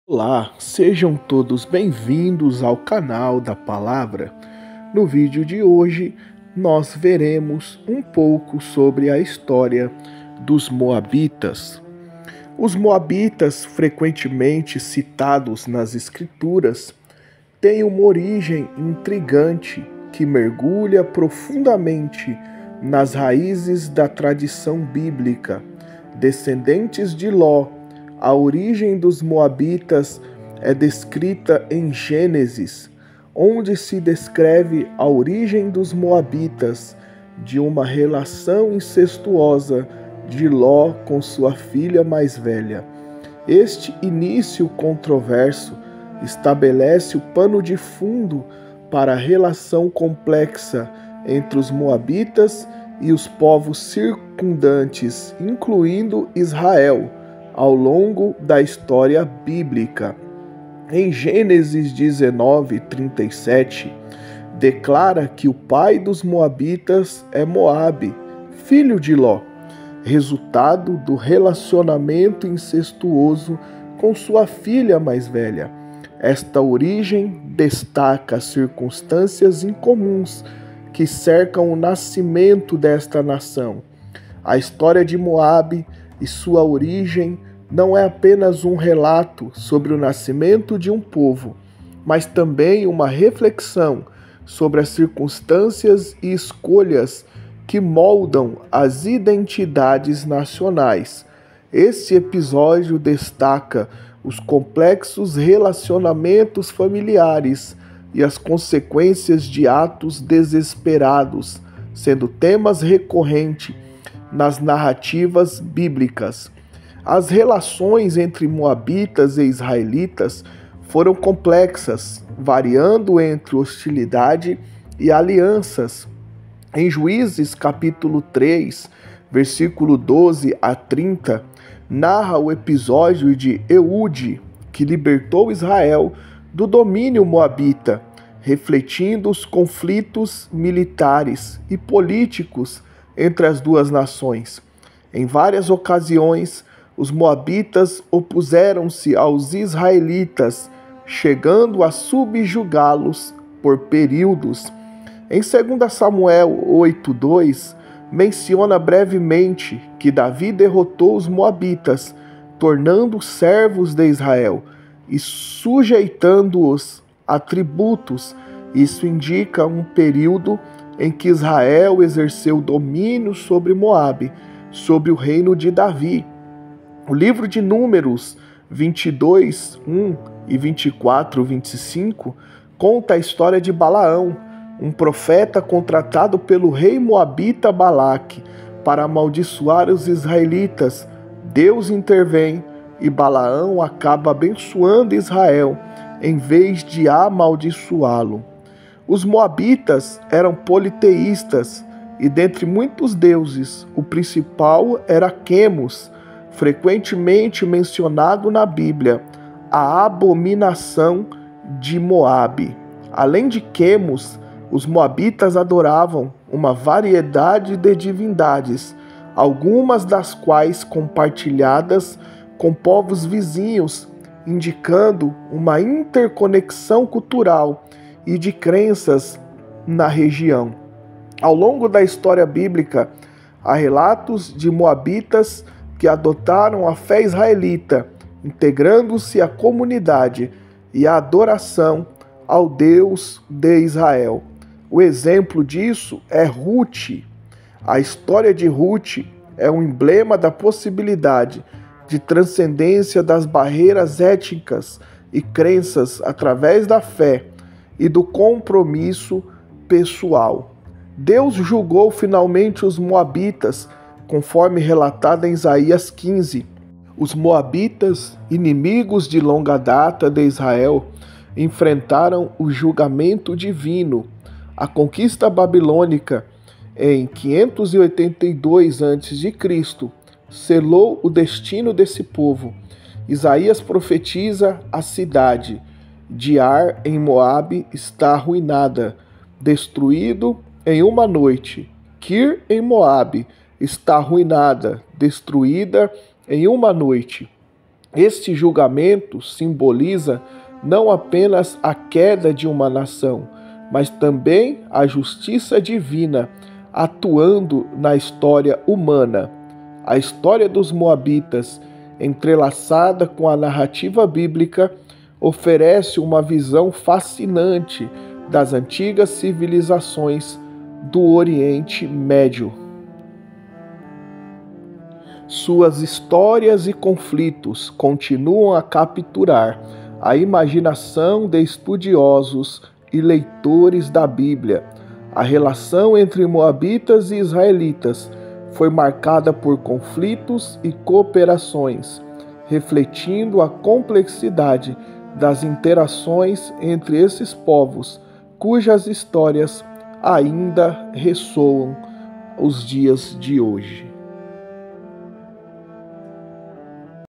Olá, sejam todos bem-vindos ao canal da Palavra. No vídeo de hoje, nós veremos um pouco sobre a história dos Moabitas. Os Moabitas, frequentemente citados nas Escrituras, têm uma origem intrigante que mergulha profundamente nas raízes da tradição bíblica. Descendentes de Ló, a origem dos Moabitas é descrita em Gênesis, onde se descreve a origem dos Moabitas de uma relação incestuosa de Ló com sua filha mais velha. Este início controverso estabelece o pano de fundo para a relação complexa entre os Moabitas e os povos circundantes, incluindo Israel, ao longo da história bíblica. Em Gênesis 19:37, declara que o pai dos Moabitas é Moabe, filho de Ló, resultado do relacionamento incestuoso com sua filha mais velha. Esta origem destaca as circunstâncias incomuns que cercam o nascimento desta nação. A história de Moabe e sua origem não é apenas um relato sobre o nascimento de um povo, mas também uma reflexão sobre as circunstâncias e escolhas que moldam as identidades nacionais. Este episódio destaca os complexos relacionamentos familiares e as consequências de atos desesperados, sendo temas recorrentes nas narrativas bíblicas. As relações entre moabitas e israelitas foram complexas, variando entre hostilidade e alianças. Em Juízes capítulo 3, versículo 12 a 30, narra o episódio de Eude, que libertou Israel do domínio moabita, refletindo os conflitos militares e políticos entre as duas nações. Em várias ocasiões, os moabitas opuseram-se aos israelitas, chegando a subjugá-los por períodos. Em 2 Samuel 8:2, menciona brevemente que Davi derrotou os moabitas, tornando-os servos de Israel e sujeitando-os a tributos. Isso indica um período em que Israel exerceu domínio sobre Moabe, sob o reino de Davi. O livro de Números 22, 1 e 24, 25 conta a história de Balaão, um profeta contratado pelo rei moabita Balaque para amaldiçoar os israelitas. Deus intervém e Balaão acaba abençoando Israel em vez de amaldiçoá-lo. Os moabitas eram politeístas e, dentre muitos deuses, o principal era Quemos, frequentemente mencionado na Bíblia, a abominação de Moabe. Além de Quemos, os moabitas adoravam uma variedade de divindades, algumas das quais compartilhadas com povos vizinhos, indicando uma interconexão cultural e de crenças na região. Ao longo da história bíblica, há relatos de moabitas que adotaram a fé israelita, integrando-se à comunidade e à adoração ao Deus de Israel. O exemplo disso é Ruth. A história de Ruth é um emblema da possibilidade de transcendência das barreiras étnicas e crenças através da fé e do compromisso pessoal. Deus julgou finalmente os moabitas, conforme relatado em Isaías 15. Os moabitas, inimigos de longa data de Israel, enfrentaram o julgamento divino. A conquista babilônica em 582 a.C. selou o destino desse povo. Isaías profetiza: a cidade de Ar em Moabe está arruinada, destruído em uma noite. Kir em Moabe está arruinada, destruída em uma noite. Este julgamento simboliza não apenas a queda de uma nação, mas também a justiça divina atuando na história humana. A história dos Moabitas, entrelaçada com a narrativa bíblica, oferece uma visão fascinante das antigas civilizações do Oriente Médio. Suas histórias e conflitos continuam a capturar a imaginação de estudiosos e leitores da Bíblia. A relação entre moabitas e israelitas foi marcada por conflitos e cooperações, refletindo a complexidade das interações entre esses povos, cujas histórias ainda ressoam os dias de hoje.